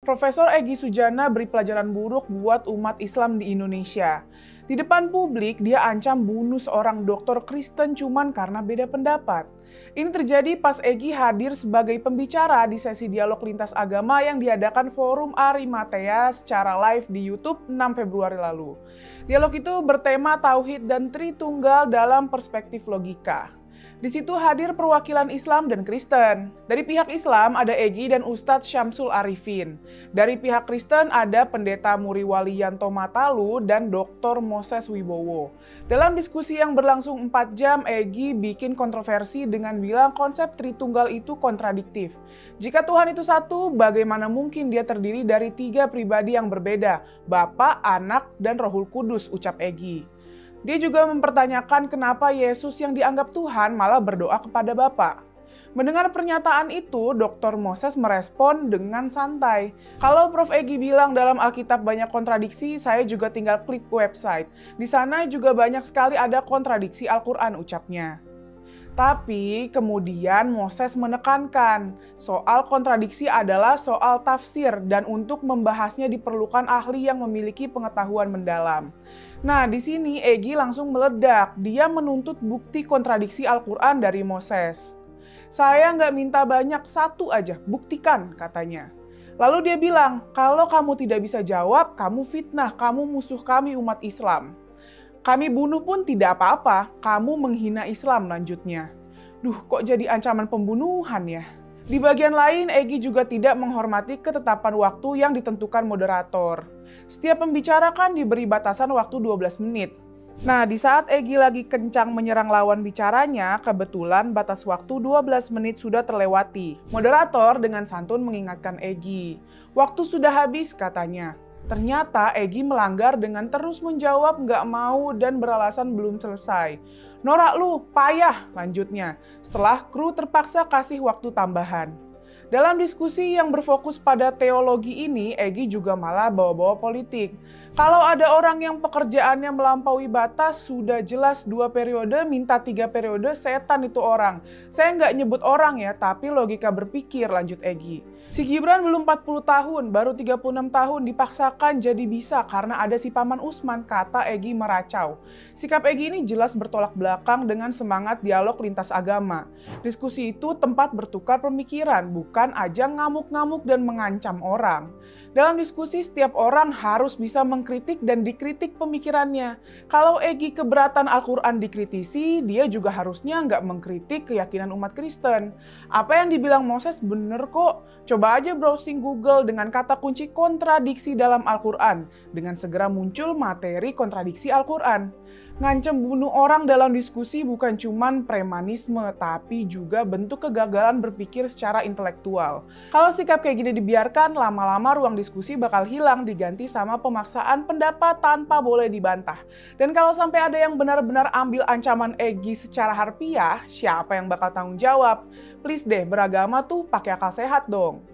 Profesor Egy Sujana beri pelajaran buruk buat umat Islam di Indonesia. Di depan publik, dia ancam bunuh seorang dokter Kristen cuman karena beda pendapat. Ini terjadi pas Egy hadir sebagai pembicara di sesi dialog lintas agama yang diadakan Forum Arimatea secara live di YouTube 6 Februari lalu. Dialog itu bertema Tauhid dan Tritunggal dalam perspektif logika. Di situ hadir perwakilan Islam dan Kristen. Dari pihak Islam ada Egy dan Ustadz Syamsul Arifin. Dari pihak Kristen ada Pendeta Muriwali Yanto Matalu dan Dr. Moses Wibowo. Dalam diskusi yang berlangsung 4 jam, Egy bikin kontroversi dengan bilang konsep Tritunggal itu kontradiktif. Jika Tuhan itu satu, bagaimana mungkin dia terdiri dari 3 pribadi yang berbeda, Bapa, Anak, dan Rohul Kudus, ucap Egy. Dia juga mempertanyakan kenapa Yesus yang dianggap Tuhan malah berdoa kepada Bapa. Mendengar pernyataan itu, Dr. Moses merespon dengan santai. Kalau Prof. Egy bilang dalam Alkitab banyak kontradiksi, saya juga tinggal klik website. Di sana juga banyak sekali ada kontradiksi Al-Quran, ucapnya. Tapi kemudian Moses menekankan, soal kontradiksi adalah soal tafsir dan untuk membahasnya diperlukan ahli yang memiliki pengetahuan mendalam. Nah, di sini Egy langsung meledak. Dia menuntut bukti kontradiksi Al-Quran dari Moses. Saya nggak minta banyak, satu aja, buktikan, katanya. Lalu dia bilang, kalau kamu tidak bisa jawab, kamu fitnah, kamu musuh kami umat Islam. Kami bunuh pun tidak apa-apa, kamu menghina Islam, lanjutnya. Duh, kok jadi ancaman pembunuhan ya? Di bagian lain, Egy juga tidak menghormati ketetapan waktu yang ditentukan moderator. Setiap pembicara kan diberi batasan waktu 12 menit. Nah, di saat Egy lagi kencang menyerang lawan bicaranya, kebetulan batas waktu 12 menit sudah terlewati. Moderator dengan santun mengingatkan Egy. Waktu sudah habis, katanya. Ternyata Egy melanggar dengan terus menjawab nggak mau dan beralasan belum selesai. Norak lu, payah, lanjutnya. Setelah kru terpaksa kasih waktu tambahan. Dalam diskusi yang berfokus pada teologi ini, Egy juga malah bawa-bawa politik. Kalau ada orang yang pekerjaannya melampaui batas, sudah jelas 2 periode, minta 3 periode, setan itu orang. Saya nggak nyebut orang ya, tapi logika berpikir, lanjut Egy. Si Gibran belum 40 tahun, baru 36 tahun dipaksakan jadi bisa karena ada si Paman Usman, kata Egy meracau. Sikap Egy ini jelas bertolak belakang dengan semangat dialog lintas agama. Diskusi itu tempat bertukar pemikiran, bukan ajang ngamuk-ngamuk dan mengancam orang. Dalam diskusi, setiap orang harus bisa mengkritik dan dikritik pemikirannya. Kalau Egy keberatan Al-Quran dikritisi, dia juga harusnya nggak mengkritik keyakinan umat Kristen. Apa yang dibilang Moses bener kok. Coba aja browsing Google dengan kata kunci kontradiksi dalam Al-Quran. Dengan segera muncul materi kontradiksi Al-Quran. Ngancem bunuh orang dalam diskusi bukan cuman premanisme, tapi juga bentuk kegagalan berpikir secara intelektual. Kalau sikap kayak gini dibiarkan, lama-lama ruang diskusi bakal hilang diganti sama pemaksaan pendapat tanpa boleh dibantah. Dan kalau sampai ada yang benar-benar ambil ancaman Egy secara harfiah, siapa yang bakal tanggung jawab? Please deh, beragama tuh pakai akal sehat dong.